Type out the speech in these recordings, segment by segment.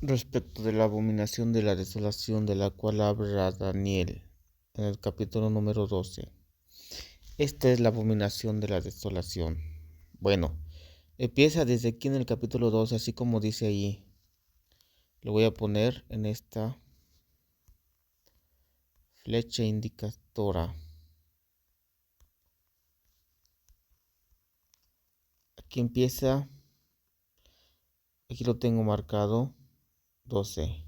respecto de la abominación de la desolación de la cual habla Daniel en el capítulo número 12. Esta es la abominación de la desolación. Bueno, empieza desde aquí en el capítulo 12, así como dice ahí. Lo voy a poner en esta flecha indicadora. Aquí empieza, aquí lo tengo marcado, 12.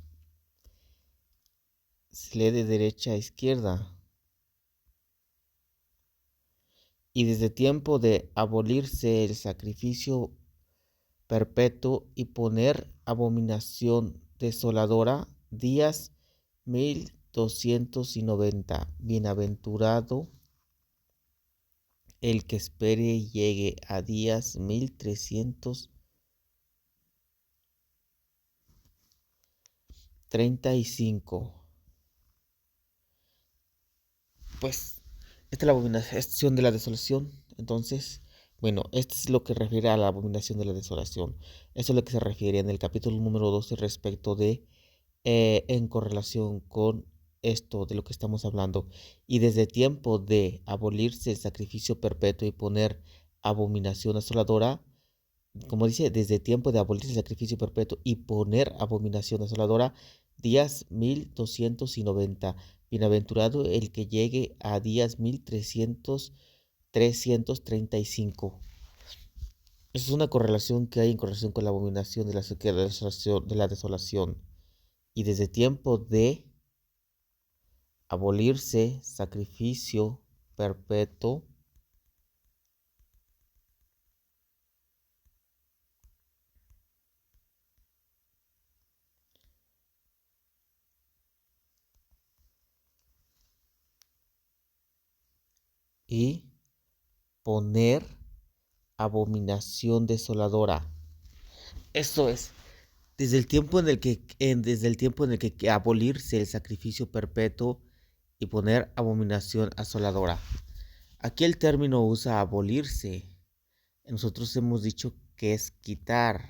Se lee de derecha a izquierda. Y desde tiempo de abolirse el sacrificio perpetuo y poner abominación desoladora, días 1290. Bienaventurado el que espere y llegue a días 1335. Pues esta es la abominación de la desolación. Entonces, bueno, esto es lo que refiere a la abominación de la desolación. Eso es lo que se refiere en el capítulo número 12 respecto de, en correlación con esto de lo que estamos hablando. Y desde tiempo de abolirse el sacrificio perpetuo y poner abominación asoladora, como dice, desde tiempo de abolirse el sacrificio perpetuo y poner abominación asoladora, días 1290. Bienaventurado el que llegue a días 1335. Esa es una correlación que hay en correlación con la abominación de la desolación. Y desde tiempo de abolirse sacrificio perpetuo y poner abominación desoladora. Esto es, desde el tiempo en el que abolirse el sacrificio perpetuo y poner abominación asoladora. Aquí el término usa abolirse. Nosotros hemos dicho que es quitar,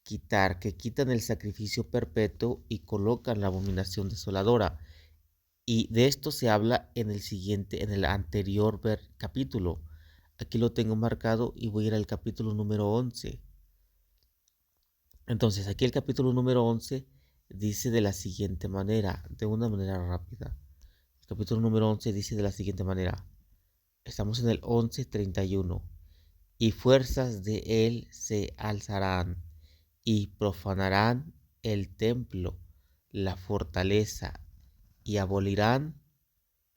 que quitan el sacrificio perpetuo y colocan la abominación desoladora. Y de esto se habla en el anterior capítulo. Aquí lo tengo marcado y voy a ir al capítulo número 11. Entonces, aquí el capítulo número 11 dice de la siguiente manera, de una manera rápida. El capítulo número 11 dice de la siguiente manera. Estamos en el 11:31. Y fuerzas de él se alzarán y profanarán el templo, la fortaleza, y abolirán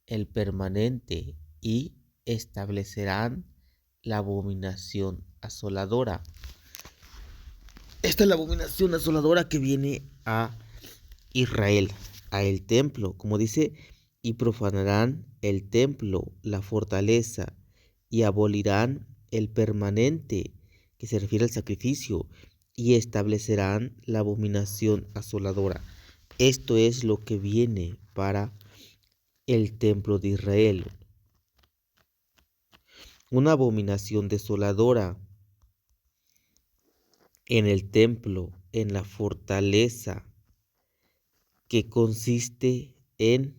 el permanente y establecerán la abominación asoladora. Esta es la abominación asoladora que viene a Israel, a el templo, como dice, y profanarán el templo, la fortaleza, y abolirán el permanente, que se refiere al sacrificio, y establecerán la abominación asoladora. Esto es lo que viene para el templo de Israel. Una abominación desoladora en el templo, en la fortaleza, que consiste en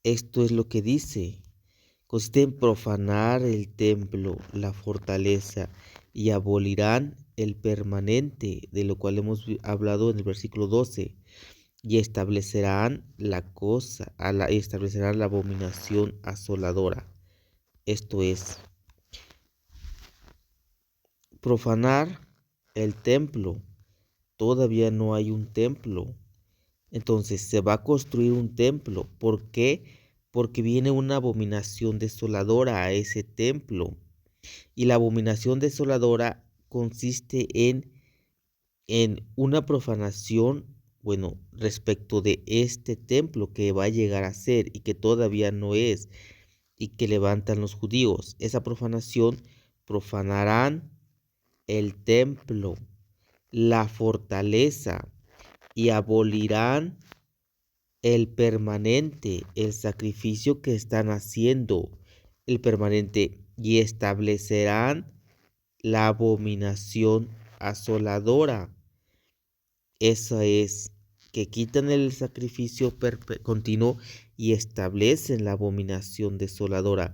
esto es lo que dice, consiste en profanar el templo, la fortaleza, y abolirán el permanente, de lo cual hemos hablado en el versículo 12, y establecerán establecerán la abominación asoladora. Esto es, profanar el templo. Todavía no hay un templo. Entonces se va a construir un templo. ¿Por qué? Porque viene una abominación desoladora a ese templo. Y la abominación desoladora consiste en una profanación, bueno, respecto de este templo que va a llegar a ser y que todavía no es, y que levantan los judíos. Esa profanación, profanarán el templo, la fortaleza, y abolirán el permanente, el sacrificio que están haciendo, el permanente, y establecerán la abominación asoladora. Esa es, que quitan el sacrificio continuo y establecen la abominación desoladora.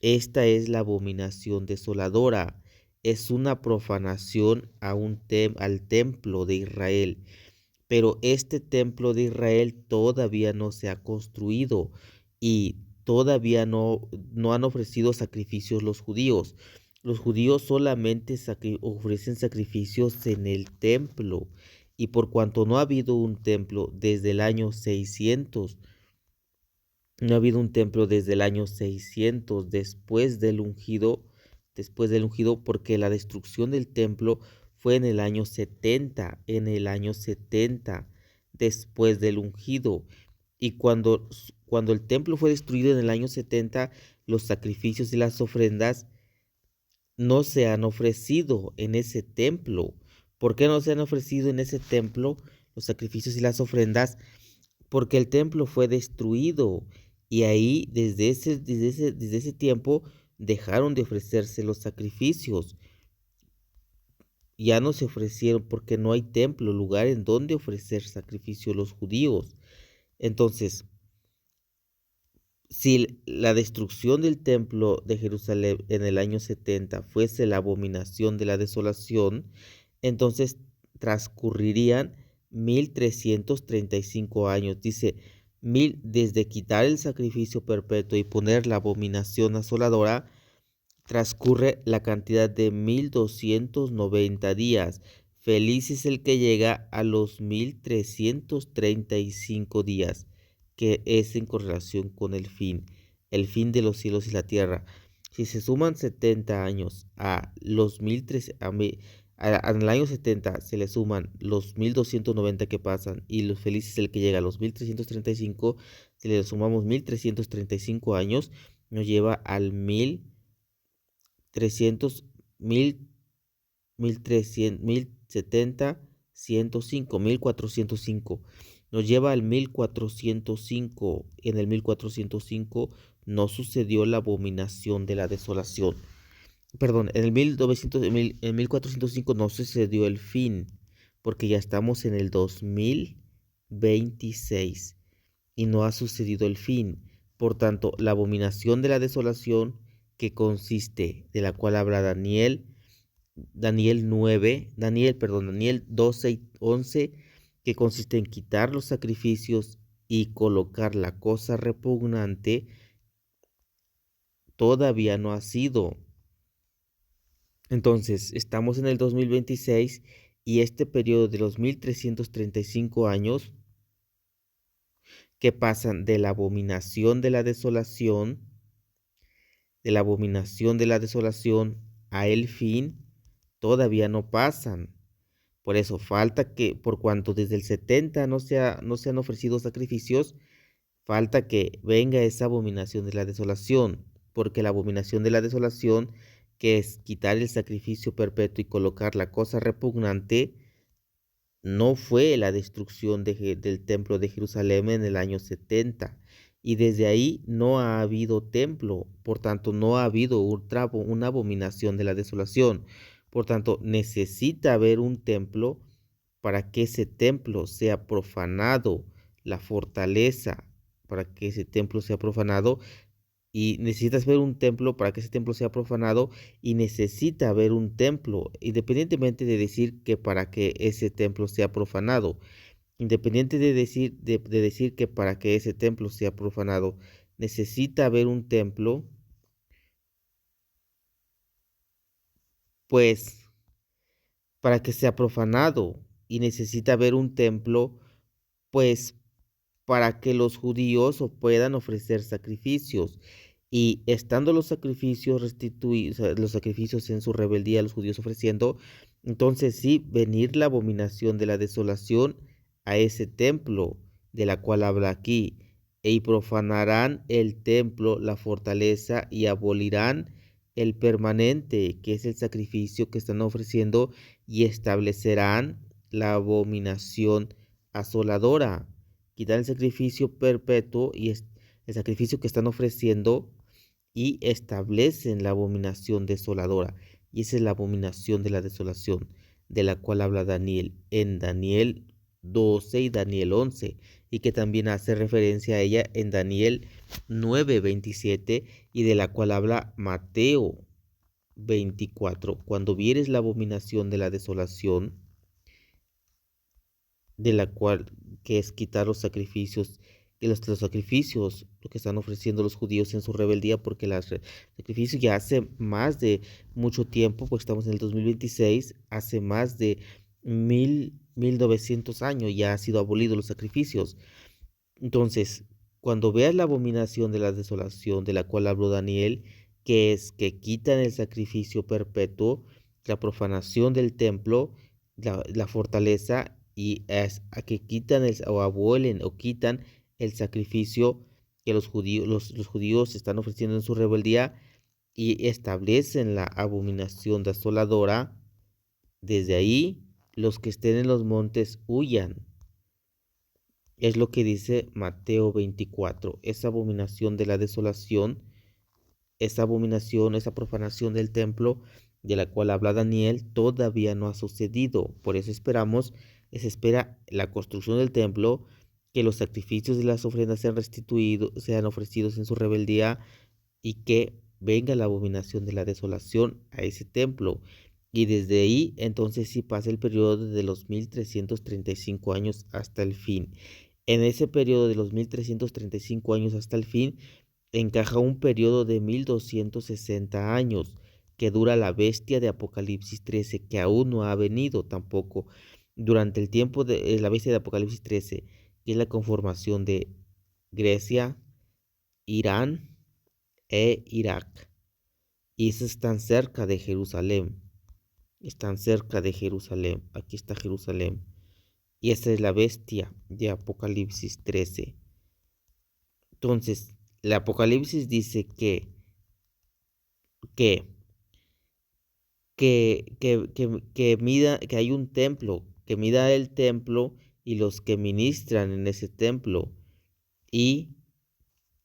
Esta es la abominación desoladora. Es una profanación al templo de Israel. Pero este templo de Israel todavía no se ha construido y todavía no han ofrecido sacrificios los judíos. Los judíos solamente ofrecen sacrificios en el templo, y por cuanto no ha habido un templo desde el año 600, no ha habido un templo desde el año 600 después del ungido, porque la destrucción del templo fue en el año 70 después del ungido. Y cuando el templo fue destruido en el año 70, los sacrificios y las ofrendas no se han ofrecido en ese templo. ¿Por qué no se han ofrecido en ese templo los sacrificios y las ofrendas? Porque el templo fue destruido y ahí desde ese tiempo dejaron de ofrecerse los sacrificios. Ya no se ofrecieron porque no hay templo, lugar en donde ofrecer sacrificio los judíos. Entonces, si la destrucción del templo de Jerusalén en el año 70 fuese la abominación de la desolación, entonces transcurrirían 1335 años. Dice, desde quitar el sacrificio perpetuo y poner la abominación asoladora, transcurre la cantidad de 1290 días. Feliz es el que llega a los 1335 días, que es en correlación con el fin de los cielos y la tierra. Si se suman 70 años a los 1300, en el año 70 se le suman los 1290 que pasan y los felices el que llega a los 1335, si le sumamos 1335 años, nos lleva al 1300, 1070, 105, 1405. Nos lleva al 1405. En el 1405 no sucedió la abominación de la desolación. Perdón, en el 1405 no sucedió el fin, porque ya estamos en el 2026 y no ha sucedido el fin. Por tanto, la abominación de la desolación, que consiste, de la cual habla Daniel 12 y 11, que consiste en quitar los sacrificios y colocar la cosa repugnante, todavía no ha sido. Entonces, estamos en el 2026 y este periodo de los 1335 años que pasan de la abominación de la desolación, a el fin, todavía no pasan. Por eso falta que, por cuanto desde el 70 no se han ofrecido sacrificios, falta que venga esa abominación de la desolación, porque la abominación de la desolación, que es quitar el sacrificio perpetuo y colocar la cosa repugnante, no fue la destrucción del templo de Jerusalén en el año 70. Y desde ahí no ha habido templo, por tanto no ha habido una abominación de la desolación. Por tanto, necesita haber un templo para que ese templo sea profanado, la fortaleza, para que ese templo sea profanado, y necesitas ver un templo para que ese templo sea profanado, y necesita haber un templo, independientemente de decir que para que ese templo sea profanado, independiente de decir que para que ese templo sea profanado, necesita haber un templo, pues para que sea profanado, y necesita haber un templo, pues para que los judíos puedan ofrecer sacrificios. Y estando los sacrificios restituidos, los sacrificios en su rebeldía, los judíos ofreciendo, entonces sí, venir la abominación de la desolación a ese templo de la cual habla aquí, y profanarán el templo, la fortaleza, y abolirán el permanente, que es el sacrificio que están ofreciendo, y establecerán la abominación asoladora. Quitar el sacrificio perpetuo y el sacrificio que están ofreciendo, y establecen la abominación desoladora. y esa es la abominación de la desolación, de la cual habla Daniel en Daniel 12 y Daniel 11, y que también hace referencia a ella en Daniel 9:27, y de la cual habla Mateo 24. Cuando vieres la abominación de la desolación, de la cual que es quitar los sacrificios, que los sacrificios, lo que están ofreciendo los judíos en su rebeldía, porque los sacrificios ya hace más de mucho tiempo, pues estamos en el 2026, hace más de 1900 años ya han sido abolidos los sacrificios. Entonces, cuando veas la abominación de la desolación de la cual habló Daniel, que es que quitan el sacrificio perpetuo, la profanación del templo, la fortaleza, y es a que quitan o abuelen o quitan el sacrificio que los judíos están ofreciendo en su rebeldía y establecen la abominación desoladora. Desde ahí, los que estén en los montes huyan. Es lo que dice Mateo 24. Esa abominación de la desolación, esa abominación, esa profanación del templo de la cual habla Daniel, todavía no ha sucedido. Por eso se espera la construcción del templo, que los sacrificios y las ofrendas sean restituidos, sean ofrecidos en su rebeldía, y que venga la abominación de la desolación a ese templo. Y desde ahí, entonces sí pasa el periodo de los 1335 años hasta el fin. En ese periodo de los 1335 años hasta el fin, encaja un periodo de 1260 años, que dura la bestia de Apocalipsis 13, que aún no ha venido tampoco. Durante el tiempo de la bestia de Apocalipsis 13, que es la conformación de Grecia, Irán e Irak. Y esos están cerca de Jerusalén. Están cerca de Jerusalén. Aquí está Jerusalén. Y esa es la bestia de Apocalipsis 13. Entonces, el Apocalipsis dice que, que hay un templo, que mida el templo y los que ministran en ese templo, y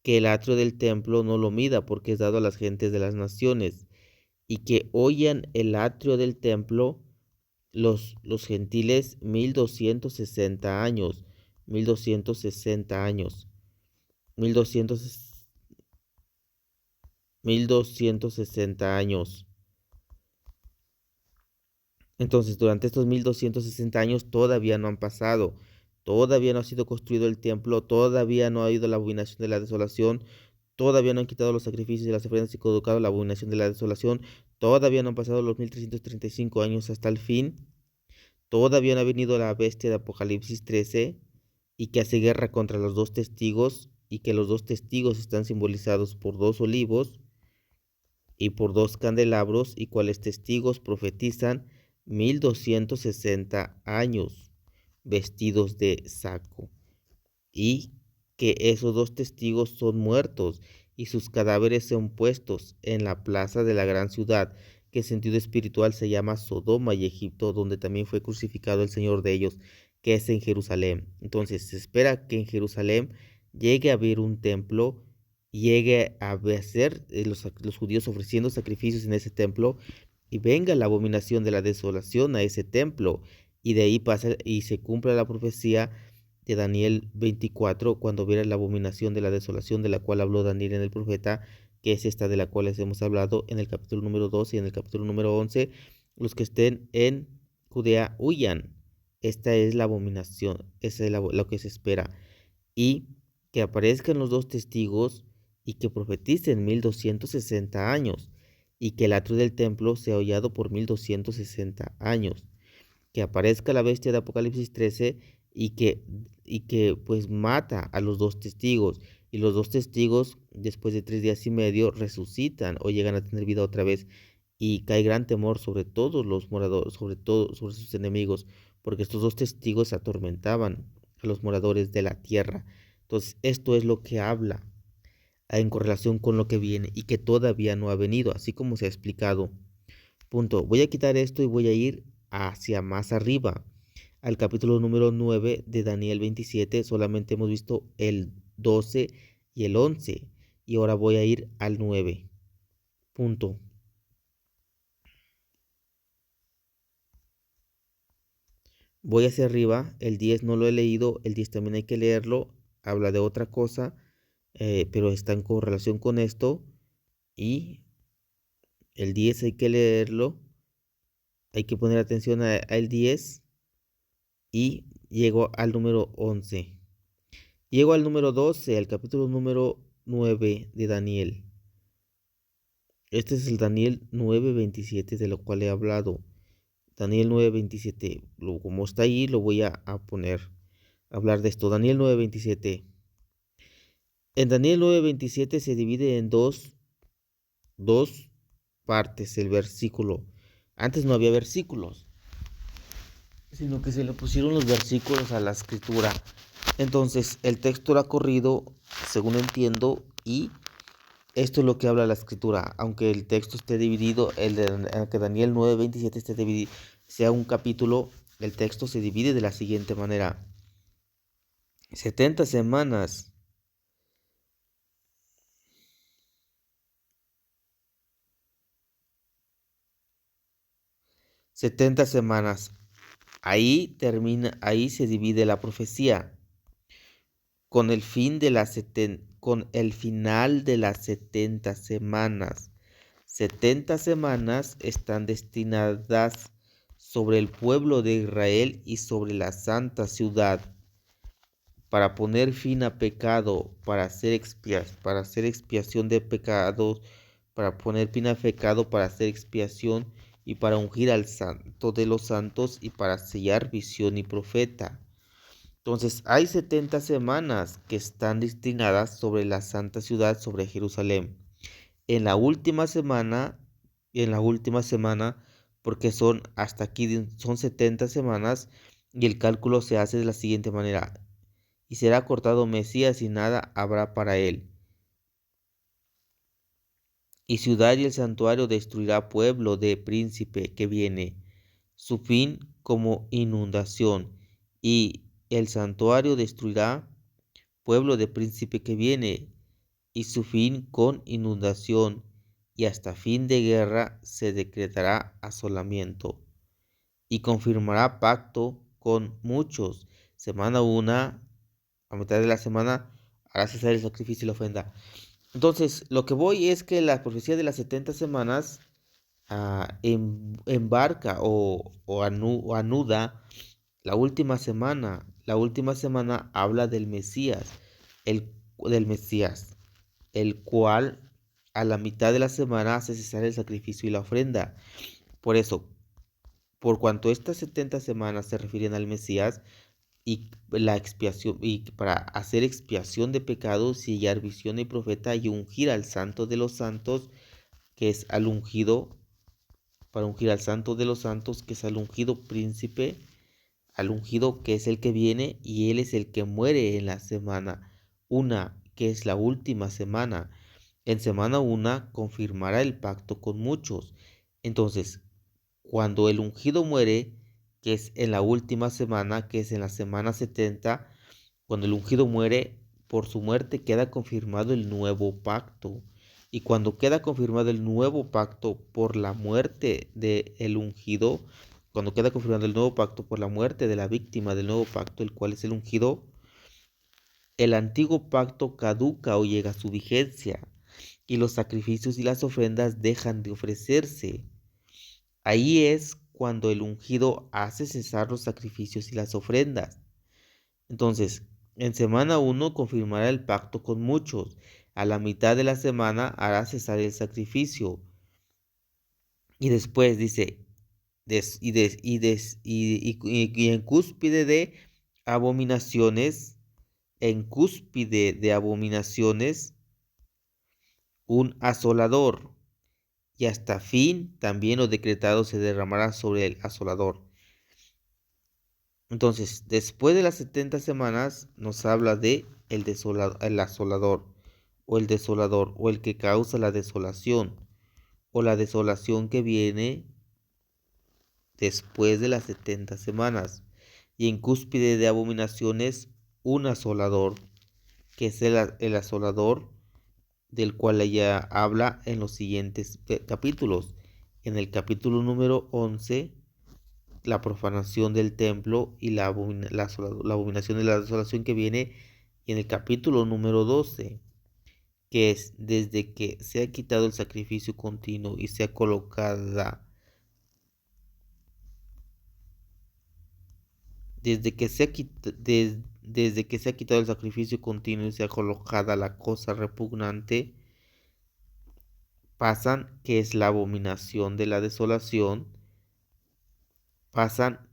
que el atrio del templo no lo mida porque es dado a las gentes de las naciones, y que oyan el atrio del templo los gentiles 1260 años, 1260 años, 1200, 1260 años. Entonces, durante estos 1260 años todavía no han pasado, todavía no ha sido construido el templo, todavía no ha ido la abominación de la desolación, todavía no han quitado los sacrificios y las ofrendas y colocado la abominación de la desolación, todavía no han pasado los 1335 años hasta el fin, todavía no ha venido la bestia de Apocalipsis 13, y que hace guerra contra los dos testigos, y que los dos testigos están simbolizados por dos olivos y por dos candelabros, y cuales testigos profetizan 1260 años vestidos de saco, y que esos dos testigos son muertos y sus cadáveres son puestos en la plaza de la gran ciudad, que en sentido espiritual se llama Sodoma y Egipto, donde también fue crucificado el Señor de ellos, que es en Jerusalén. Entonces se espera que en Jerusalén llegue a haber un templo, llegue a ser los judíos ofreciendo sacrificios en ese templo, y venga la abominación de la desolación a ese templo, y de ahí pasa y se cumpla la profecía de Daniel 24, cuando viera la abominación de la desolación de la cual habló Daniel en el profeta, que es esta de la cual les hemos hablado en el capítulo número 12 y en el capítulo número 11. Los que estén en Judea huyan. Esta es la abominación, esa es lo que se espera. Y que aparezcan los dos testigos y que profeticen 1260 años, y que el atrio del templo sea hollado por 1260 años. Que aparezca la bestia de Apocalipsis 13, y que pues mata a los dos testigos, y los dos testigos después de 3 días y medio resucitan o llegan a tener vida otra vez, y cae gran temor sobre todos los moradores, sobre todo sobre sus enemigos, porque estos dos testigos atormentaban a los moradores de la tierra. Entonces, esto es lo que habla en correlación con lo que viene y que todavía no ha venido, así como se ha explicado. Punto. Voy a quitar esto y voy a ir hacia más arriba, al capítulo número 9 de Daniel 27. Solamente hemos visto el 12 y el 11. Y ahora voy a ir al 9. Punto. Voy hacia arriba, el 10 no lo he leído, el 10 también hay que leerlo, habla de otra cosa, pero está en correlación con esto, y el 10 hay que leerlo, hay que poner atención al 10, y llego al número 11. Llego al número 12, al capítulo número 9 de Daniel. Este es el Daniel 9:27 de lo cual he hablado. Daniel 9:27, como está ahí, lo voy a poner, a hablar de esto. Daniel 9:27. En Daniel 9:27 se divide en dos partes el versículo. Antes no había versículos, sino que se le pusieron los versículos a la escritura. Entonces el texto era corrido, según entiendo, y esto es lo que habla la escritura. Aunque el texto esté dividido, aunque Daniel 9:27 esté dividido, sea un capítulo, el texto se divide de la siguiente manera. 70 semanas. 70 semanas. Ahí termina, ahí se divide la profecía. Con el final de las 70 semanas. 70 semanas están destinadas sobre el pueblo de Israel y sobre la santa ciudad, para poner fin a pecado, para hacer expiación de pecados, para poner fin a pecado, para hacer expiación y para ungir al santo de los santos y para sellar visión y profeta. Entonces hay 70 semanas que están destinadas sobre la santa ciudad, sobre Jerusalén. En la última semana, porque son hasta aquí, son 70 semanas, y el cálculo se hace de la siguiente manera: y será cortado Mesías y nada habrá para él. Y ciudad y el santuario destruirá pueblo de príncipe que viene, su fin como inundación. Y el santuario destruirá pueblo de príncipe que viene, y su fin con inundación. Y hasta fin de guerra se decretará asolamiento. Y confirmará pacto con muchos. Semana 1, a mitad de la semana, hará cesar el sacrificio y la ofrenda. Entonces, lo que voy es que la profecía de las 70 semanas embarca o anuda la última semana. La última semana habla del Mesías, del Mesías, el cual a la mitad de la semana hace cesar el sacrificio y la ofrenda. Por eso, por cuanto estas 70 semanas se refieren al Mesías, y la expiación, y para hacer expiación de pecados, sellar visión y profeta, y ungir al santo de los santos, que es al ungido, para ungir al santo de los santos, que es al ungido príncipe, al ungido que es el que viene, y él es el que muere en la semana 1, que es la última semana. En semana 1 confirmará el pacto con muchos. Entonces, cuando el ungido muere, que es en la última semana, que es en la semana 70, cuando el ungido muere, por su muerte queda confirmado el nuevo pacto. Y cuando queda confirmado el nuevo pacto por la muerte del ungido, cuando queda confirmado el nuevo pacto por la muerte de la víctima del nuevo pacto, el cual es el ungido, el antiguo pacto caduca o llega a su vigencia, y los sacrificios y las ofrendas dejan de ofrecerse. Ahí es cuando el ungido hace cesar los sacrificios y las ofrendas. Entonces, en semana 1 confirmará el pacto con muchos. A la mitad de la semana hará cesar el sacrificio. Y después dice, y en cúspide de abominaciones, un asolador. Y hasta fin también lo decretado se derramará sobre el asolador. Entonces, después de las 70 semanas, nos habla de el asolador, o el desolador, o el que causa la desolación, o la desolación que viene después de las 70 semanas. Y en cúspide de abominaciones, un asolador, que es el asolador del cual ella habla en los siguientes capítulos. En el capítulo número 11 la profanación del templo y la abominación de la desolación que viene en el capítulo número 12, que es desde que se ha quitado el sacrificio continuo y se ha colocada, desde que se ha quitado el sacrificio continuo y se ha colocada la cosa repugnante, pasan, que es la abominación de la desolación, pasan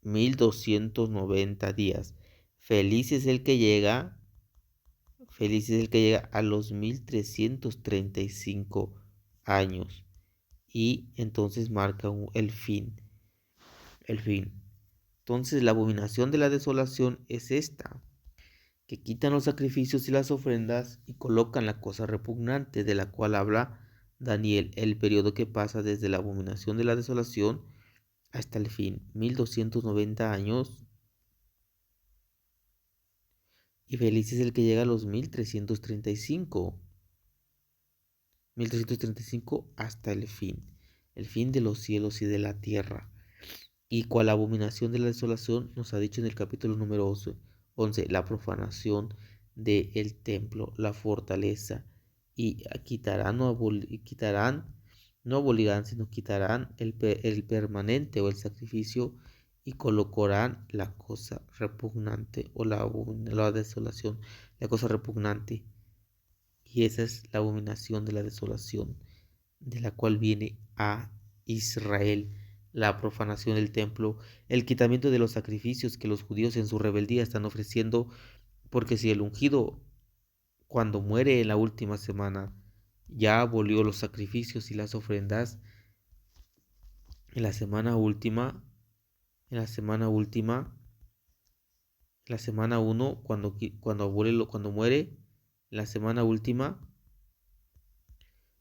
1290 días. Feliz es el que llega a los 1335 años. Y entonces marca el fin. Entonces la abominación de la desolación es esta, que quitan los sacrificios y las ofrendas y colocan la cosa repugnante, de la cual habla Daniel, el periodo que pasa desde la abominación de la desolación hasta el fin, 1290 años. Y feliz es el que llega a los 1335 hasta el fin de los cielos y de la tierra. Y cual abominación de la desolación nos ha dicho en el capítulo número 11, la profanación del templo, la fortaleza. Y quitarán, no abolirán, sino quitarán el permanente o el sacrificio y colocarán la cosa repugnante o la desolación, la cosa repugnante. Y esa es la abominación de la desolación, de la cual viene a Israel la profanación del templo, el quitamiento de los sacrificios que los judíos en su rebeldía están ofreciendo, porque si el ungido, cuando muere en la última semana, ya abolió los sacrificios y las ofrendas, en la semana 1, cuando muere, en la semana última,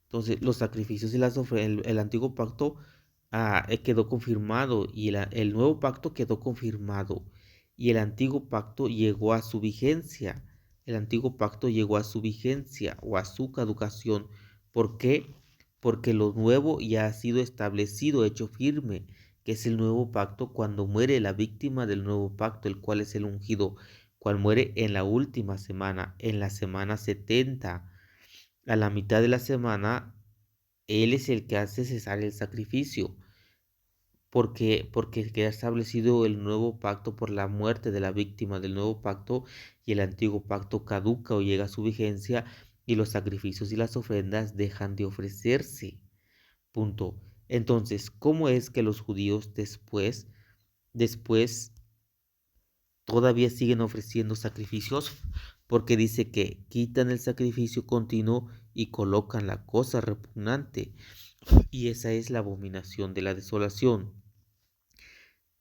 entonces los sacrificios y las ofrendas, el antiguo pacto quedó confirmado y el nuevo pacto quedó confirmado y el antiguo pacto llegó a su vigencia. El antiguo pacto llegó a su vigencia o a su caducación. ¿Por qué? Porque lo nuevo ya ha sido establecido, hecho firme, que es el nuevo pacto cuando muere la víctima del nuevo pacto, el cual es el ungido, cual muere en la última semana, en la semana 70. A la mitad de la semana, él es el que hace cesar el sacrificio, porque queda establecido el nuevo pacto por la muerte de la víctima del nuevo pacto, y el antiguo pacto caduca o llega a su vigencia y los sacrificios y las ofrendas dejan de ofrecerse. Punto. Entonces, ¿cómo es que los judíos después todavía siguen ofreciendo sacrificios? Porque dice que quitan el sacrificio continuo y colocan la cosa repugnante. Y esa es la abominación de la desolación.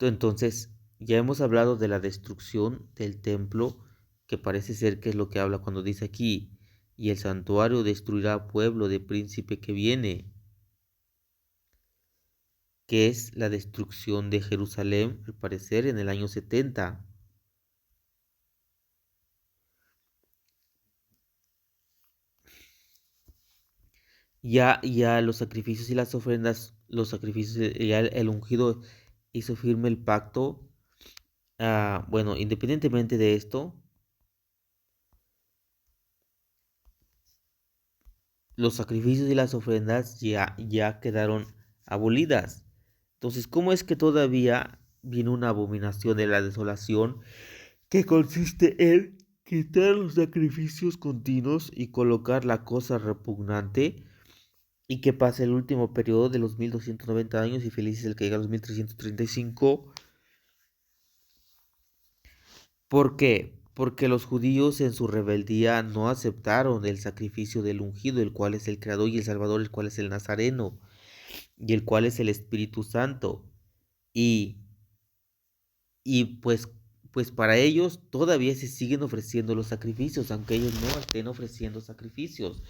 Entonces, ya hemos hablado de la destrucción del templo, que parece ser que es lo que habla cuando dice aquí, y el santuario destruirá pueblo de príncipe que viene, que es la destrucción de Jerusalén, al parecer en el año 70. Ya los sacrificios y las ofrendas, ya el ungido hizo firme el pacto. Bueno, independientemente de esto, los sacrificios y las ofrendas ya quedaron abolidas. Entonces, ¿cómo es que todavía viene una abominación de la desolación que consiste en quitar los sacrificios continuos y colocar la cosa repugnante, y que pasa el último periodo de los 1290 años y feliz es el que llega a los 1335? ¿Por qué? Porque los judíos en su rebeldía no aceptaron el sacrificio del ungido, el cual es el Creador y el Salvador, el cual es el Nazareno y el cual es el Espíritu Santo. Y pues para ellos todavía se siguen ofreciendo los sacrificios, aunque ellos no estén ofreciendo sacrificios.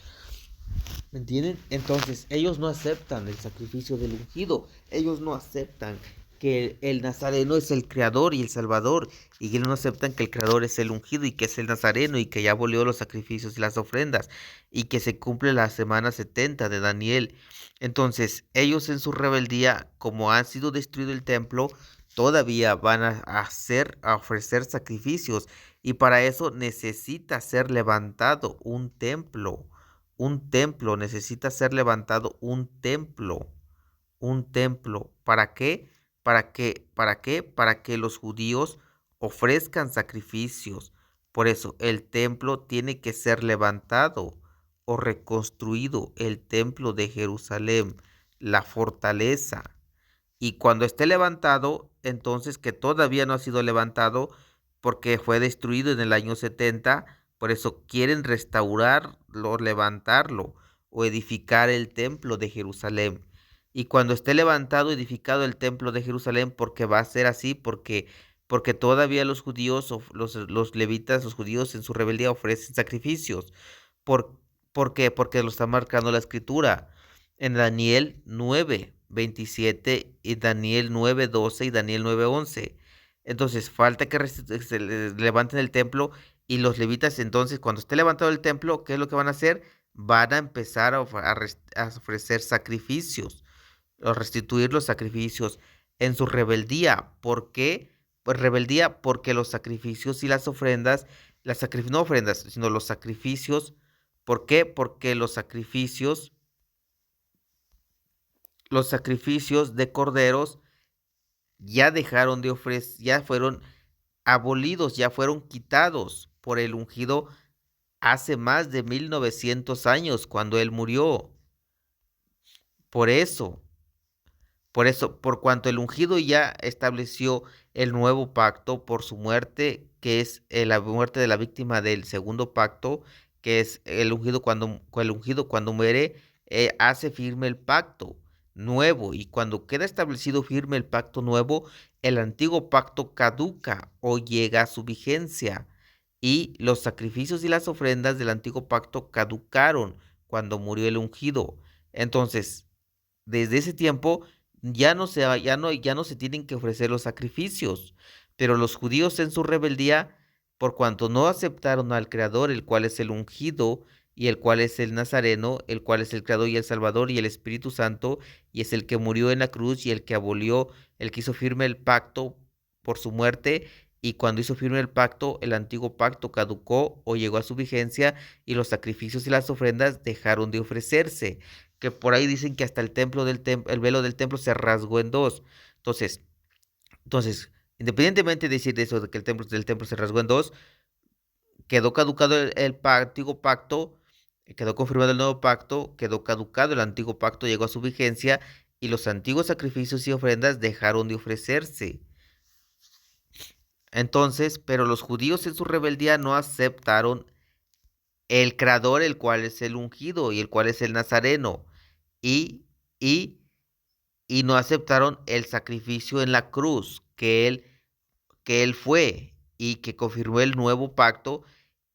¿Me entienden? Entonces ellos no aceptan el sacrificio del ungido, ellos no aceptan que el nazareno es el creador y el salvador, y ellos no aceptan que el creador es el ungido y que es el nazareno y que ya abolió los sacrificios y las ofrendas y que se cumple la semana 70 de Daniel. Entonces, ellos en su rebeldía, como han sido destruido el templo, todavía van a ofrecer sacrificios, y para eso necesita ser levantado un templo. Un templo, necesita ser levantado un templo. Un templo. ¿Para qué? ¿Para qué? ¿Para qué? Para que los judíos ofrezcan sacrificios. Por eso el templo tiene que ser levantado o reconstruido, el templo de Jerusalén, la fortaleza. Y cuando esté levantado, entonces, que todavía no ha sido levantado porque fue destruido en el año 70, por eso quieren restaurarlo, levantarlo o edificar el templo de Jerusalén. Y cuando esté levantado, edificado el templo de Jerusalén, porque va a ser así, porque todavía los judíos, los levitas, los judíos en su rebeldía ofrecen sacrificios. ¿Por, ¿Por qué? Porque lo está marcando la escritura en Daniel 9:27 y Daniel 9:12 y Daniel 9:11. Entonces, falta que se levanten el templo, y los levitas entonces, cuando esté levantado el templo, ¿qué es lo que van a hacer? Van a empezar a ofrecer sacrificios, a restituir los sacrificios en su rebeldía. ¿Por qué? Pues rebeldía porque los sacrificios y las ofrendas, no ofrendas, sino los sacrificios. ¿Por qué? Porque los sacrificios de corderos ya dejaron de ofrecer, ya fueron abolidos, ya fueron quitados por el ungido hace más de 1900 años, cuando él murió. Por eso, por cuanto el ungido ya estableció el nuevo pacto por su muerte, que es la muerte de la víctima del segundo pacto, que es el ungido cuando muere, hace firme el pacto nuevo, y cuando queda establecido firme el pacto nuevo, el antiguo pacto caduca o llega a su vigencia, y los sacrificios y las ofrendas del antiguo pacto caducaron cuando murió el ungido. Entonces, desde ese tiempo ya no se tienen que ofrecer los sacrificios, pero los judíos en su rebeldía, por cuanto no aceptaron al Creador, el cual es el ungido, y el cual es el Nazareno, el cual es el Creador y el Salvador y el Espíritu Santo, y es el que murió en la cruz y el que abolió, el que hizo firme el pacto por su muerte, y cuando hizo firme el pacto, el antiguo pacto caducó o llegó a su vigencia, y los sacrificios y las ofrendas dejaron de ofrecerse, que por ahí dicen que hasta el velo del templo se rasgó en dos. Entonces, independientemente de decir de eso, de que del templo se rasgó en dos, quedó caducado antiguo pacto, quedó confirmado el nuevo pacto, quedó caducado el antiguo pacto, llegó a su vigencia, y los antiguos sacrificios y ofrendas dejaron de ofrecerse. Entonces, pero los judíos en su rebeldía no aceptaron el creador, el cual es el ungido y el cual es el nazareno, y, y, y no aceptaron el sacrificio en la cruz que él fue, y que confirmó el nuevo pacto,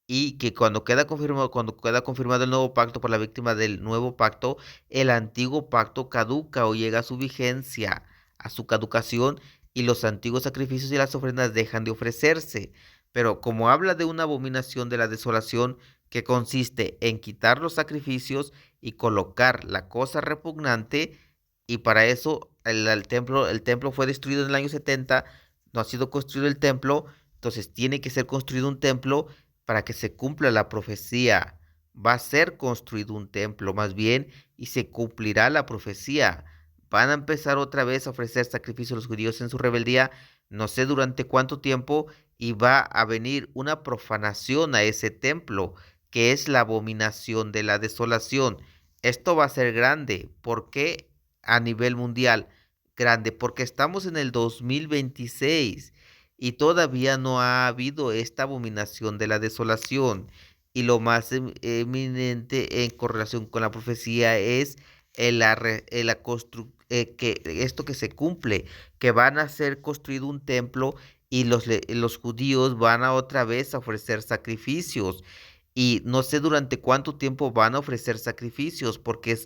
y que cuando queda confirmado el nuevo pacto por la víctima del nuevo pacto, el antiguo pacto caduca o llega a su vigencia, a su caducación, y los antiguos sacrificios y las ofrendas dejan de ofrecerse. Pero como habla de una abominación de la desolación, que consiste en quitar los sacrificios y colocar la cosa repugnante, y para eso el templo fue destruido en el año 70, no ha sido construido el templo, entonces tiene que ser construido un templo para que se cumpla la profecía. Va a ser construido un templo más bien, y se cumplirá la profecía. Van a empezar otra vez a ofrecer sacrificios a los judíos en su rebeldía, no sé durante cuánto tiempo, y va a venir una profanación a ese templo, que es la abominación de la desolación. Esto va a ser grande. ¿Por qué a nivel mundial? Grande, porque estamos en el 2026 y todavía no ha habido esta abominación de la desolación. Y lo más eminente en correlación con la profecía es que esto que se cumple, que van a ser construido un templo, y los judíos van a otra vez a ofrecer sacrificios. Y no sé durante cuánto tiempo van a ofrecer sacrificios, porque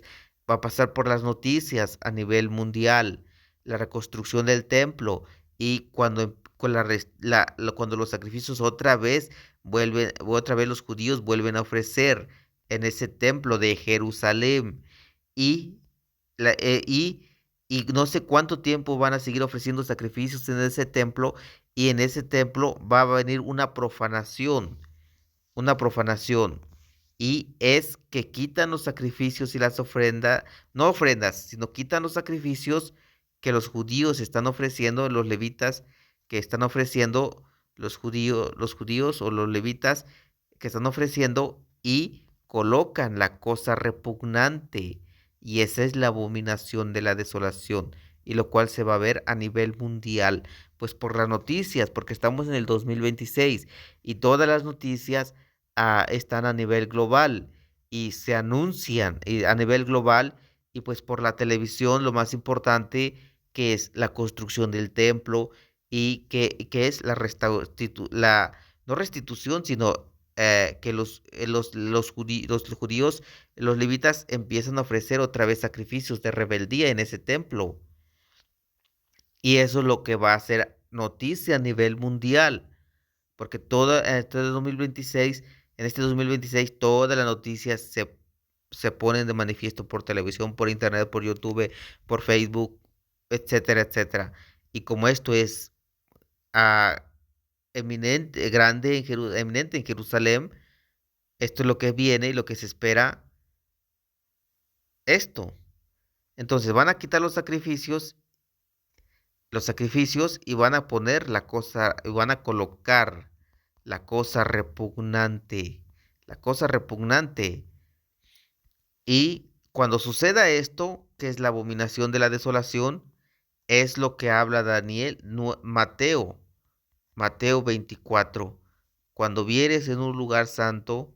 va a pasar por las noticias a nivel mundial. la reconstrucción del templo y cuando los sacrificios otra vez los judíos vuelven a ofrecer en ese templo de Jerusalén y, la- eh, y, y no sé cuánto tiempo van a seguir ofreciendo sacrificios en ese templo y en ese templo va a venir una profanación, y es que quitan los sacrificios y las ofrendas, no ofrendas, sino quitan los sacrificios que los judíos están ofreciendo, los levitas que están ofreciendo, los judíos o los levitas que están ofreciendo y colocan la cosa repugnante, y esa es la abominación de la desolación, y lo cual se va a ver a nivel mundial, pues por las noticias, porque estamos en el 2026 y todas las noticias están a nivel global y se anuncian a nivel global, y pues por la televisión lo más importante que es la construcción del templo y que es no restitución, sino que los judíos, los levitas empiezan a ofrecer otra vez sacrificios de rebeldía en ese templo. Y eso es lo que va a ser noticia a nivel mundial, porque en este 2026 todas las noticias se ponen de manifiesto por televisión, por internet, por YouTube, por Facebook, etcétera, etcétera. Y como esto es ah, eminente en Jerusalén, esto es lo que viene y lo que se espera, esto. Entonces van a quitar los sacrificios y van a poner y van a colocar la cosa repugnante, la cosa repugnante. Y cuando suceda esto, que es la abominación de la desolación, es lo que habla Mateo 24. Cuando vieres en un lugar santo,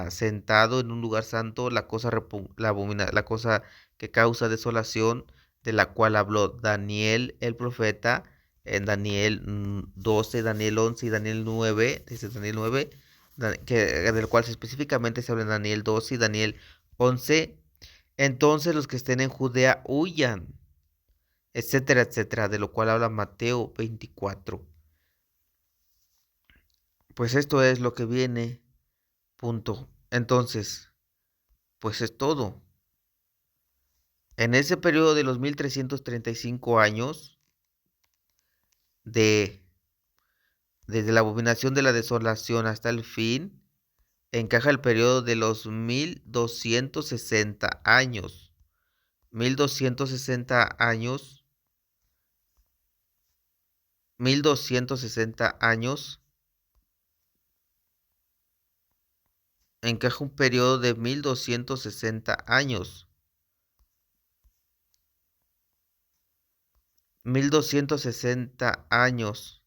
sentado en un lugar santo, la cosa que causa desolación, de la cual habló Daniel el profeta, en Daniel 12, Daniel 11 y Daniel 9, dice Daniel 9, del cual específicamente se habla en Daniel 12 y Daniel 11. Entonces los que estén en Judea huyan, etcétera, etcétera, de lo cual habla Mateo 24. Pues esto es lo que viene, punto. Entonces, pues es todo. En ese periodo de los 1335 años, de, desde la abominación de la desolación hasta el fin, encaja el periodo de los 1260 años. 1260 años, 1260 años, encaja un periodo de 1260 años. 1260 años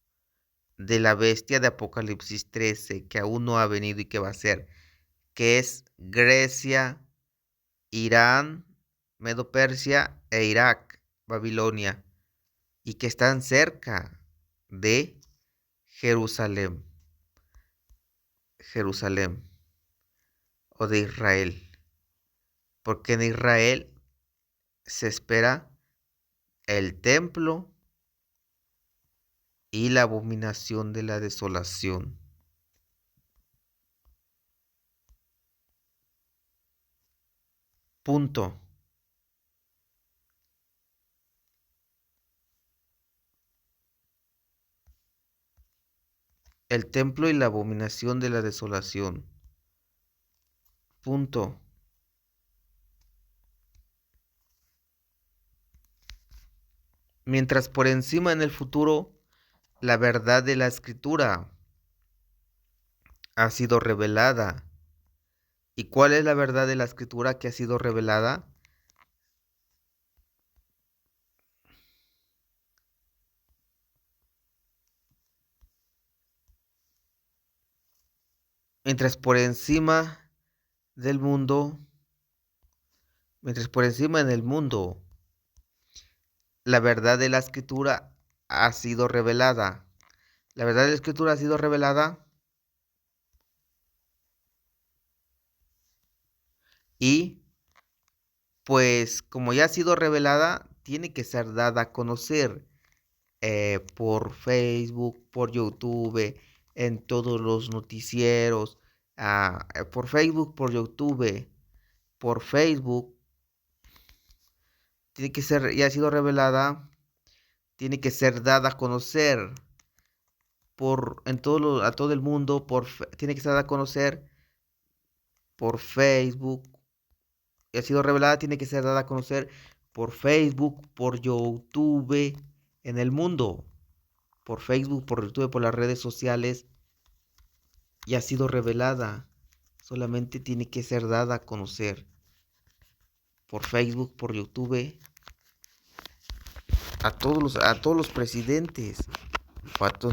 de la bestia de Apocalipsis 13, que aún no ha venido y que va a ser, que es Grecia, Irán, Medo-Persia e Irak, Babilonia, y que están cerca de Jerusalén, Jerusalén o de Israel, porque en Israel se espera el templo y la abominación de la desolación. Punto. El templo y la abominación de la desolación. Punto. Mientras por encima en el futuro la verdad de la escritura ha sido revelada. ¿Y cuál es la verdad de la escritura que ha sido revelada? Mientras por encima del mundo, mientras por encima en el mundo, la verdad de la escritura ha sido revelada. La verdad de la escritura ha sido revelada y pues como ya ha sido revelada, tiene que ser dada a conocer por Facebook, por YouTube, en todos los noticieros, por Facebook, por YouTube, por Facebook, tiene que ser, ya ha sido revelada, tiene que ser dada a conocer a todo el mundo, tiene que ser dada a conocer por Facebook, ya ha sido revelada, tiene que ser dada a conocer por Facebook, por YouTube, en el mundo, por Facebook, por YouTube, por las redes sociales, ya ha sido revelada, solamente tiene que ser dada a conocer por Facebook, por YouTube, a todos los presidentes,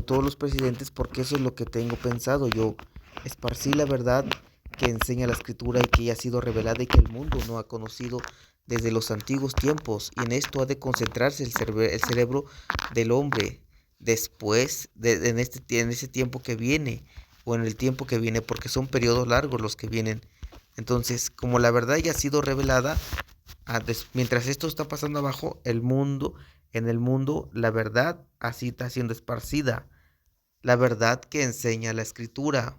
todos los presidentes, porque eso es lo que tengo pensado. Yo esparcí la verdad que enseña la escritura y que ya ha sido revelada y que el mundo no ha conocido desde los antiguos tiempos. Y en esto ha de concentrarse el cerebro del hombre después, en ese tiempo que viene, o en el tiempo que viene, porque son periodos largos los que vienen. Entonces, como la verdad ya ha sido revelada, mientras esto está pasando abajo, en el mundo, la verdad así está siendo esparcida, la verdad que enseña la escritura.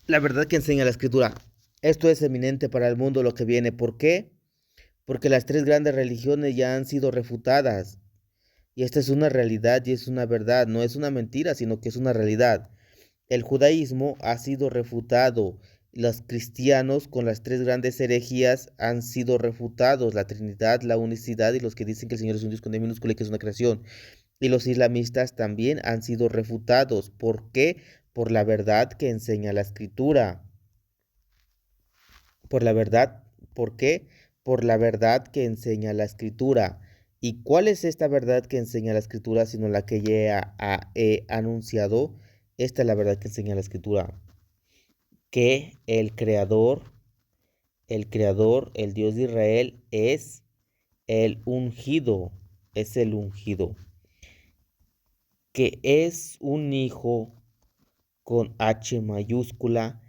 La verdad que enseña la escritura. Esto es eminente para el mundo lo que viene. ¿Por qué? Porque las tres grandes religiones ya han sido refutadas. Y esta es una realidad y es una verdad. No es una mentira, sino que es una realidad. El judaísmo ha sido refutado. Los cristianos con las tres grandes herejías han sido refutados. La Trinidad, la unicidad y los que dicen que el Señor es un Dios con D minúscula y que es una creación. Y los islamistas también han sido refutados. ¿Por qué? Por la verdad que enseña la escritura. Por la verdad, ¿por qué? Por la verdad que enseña la escritura. ¿Y cuál es esta verdad que enseña la escritura, sino la que ya he anunciado? Esta es la verdad que enseña la escritura. Que el Dios de Israel es el ungido, que es un hijo con H mayúscula,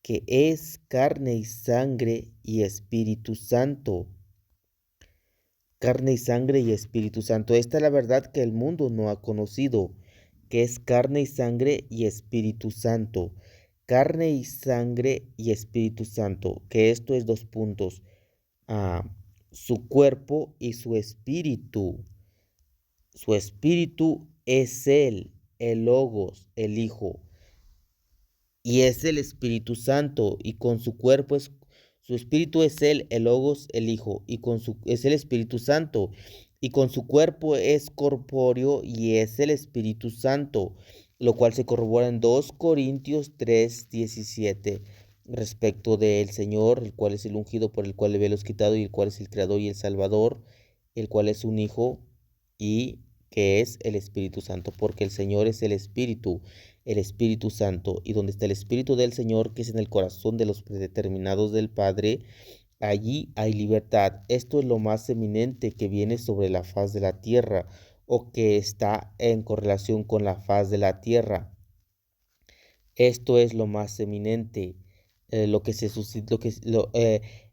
que es carne y sangre y Espíritu Santo. Carne y sangre y Espíritu Santo. Esta es la verdad que el mundo no ha conocido, que es carne y sangre y Espíritu Santo. Carne y sangre y Espíritu Santo, que esto es dos puntos. Su cuerpo y su espíritu. Su espíritu es Él, el Logos, el Hijo. Y es el Espíritu Santo, y con su cuerpo su espíritu es él, el Logos, el Hijo, y es el Espíritu Santo, y con su cuerpo es corpóreo y es el Espíritu Santo, lo cual se corrobora en 2 Corintios 3:17, respecto del Señor, el cual es el ungido por el cual el velo es quitado, y el cual es el Creador y el Salvador, el cual es un Hijo, y que es el Espíritu Santo, porque el Señor es el Espíritu Santo, y donde está el Espíritu del Señor, que es en el corazón de los predeterminados del Padre, allí hay libertad. Esto es lo más eminente que viene sobre la faz de la tierra, o que está en correlación con la faz de la tierra. Esto es lo más eminente, lo que se suscita,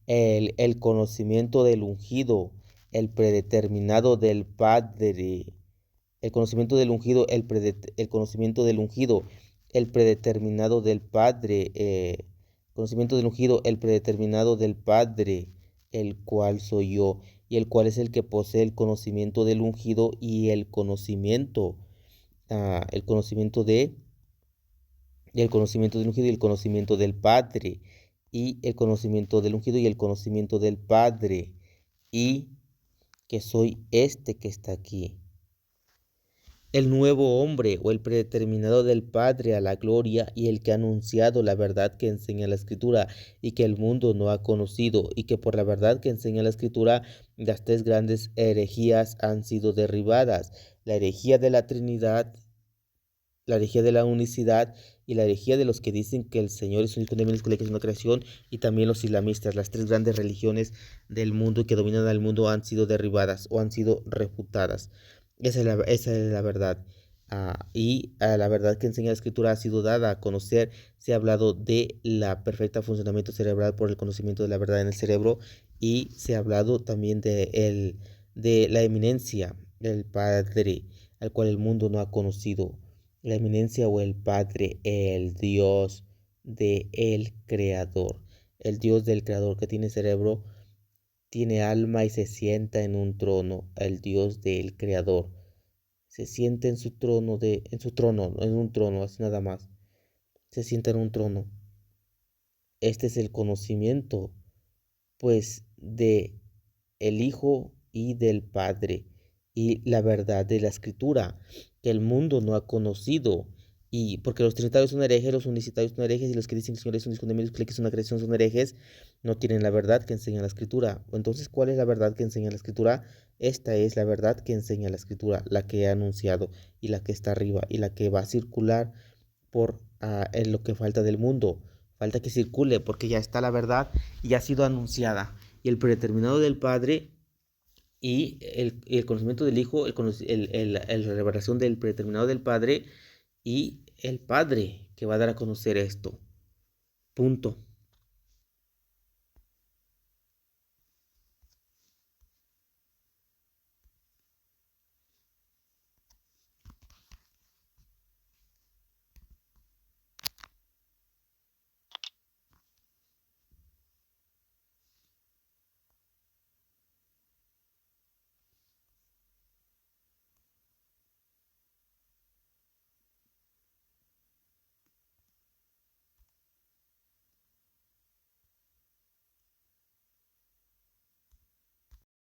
el conocimiento del ungido, el predeterminado del Padre. El conocimiento del ungido, el conocimiento del ungido, el predeterminado del Padre, conocimiento del ungido, el predeterminado del Padre, el cual soy yo, y el cual es el que posee el conocimiento del ungido y el conocimiento y el conocimiento del ungido y el conocimiento del Padre, y el conocimiento del ungido y el conocimiento del Padre, y que soy este que está aquí. El nuevo hombre o el predeterminado del Padre a la gloria y el que ha anunciado la verdad que enseña la Escritura y que el mundo no ha conocido, y que por la verdad que enseña la Escritura las tres grandes herejías han sido derribadas: la herejía de la Trinidad, la herejía de la unicidad y la herejía de los que dicen que el Señor es un hijo de minúscula y que es una creación, y también los islamistas. Las tres grandes religiones del mundo que dominan al mundo han sido derribadas o han sido refutadas. Esa es la verdad. La verdad que enseña la escritura ha sido dada a conocer. Se ha hablado de la perfecta funcionamiento cerebral por el conocimiento de la verdad en el cerebro, y se ha hablado también de la eminencia del Padre, al cual el mundo no ha conocido. La eminencia o el Padre, el Dios del Creador. El Dios del Creador que tiene cerebro, tiene alma y se sienta en un trono. El Dios del Creador se sienta en un trono, así nada más. Se sienta en un trono. Este es el conocimiento, pues, de el Hijo y del Padre, y la verdad de la Escritura, que el mundo no ha conocido. Y porque los trinitarios son herejes, los unicitarios son herejes, y los que dicen que el Señor es un hijo de Dios, que es una creación, son herejes, no tienen la verdad que enseña la Escritura. Entonces, ¿cuál es la verdad que enseña la Escritura? Esta es la verdad que enseña la Escritura, la que he anunciado, y la que está arriba, y la que va a circular por en lo que falta del mundo. Falta que circule porque ya está la verdad y ha sido anunciada. Y el predeterminado del Padre y el conocimiento del Hijo, la revelación del predeterminado del Padre y el Padre que va a dar a conocer esto. Punto.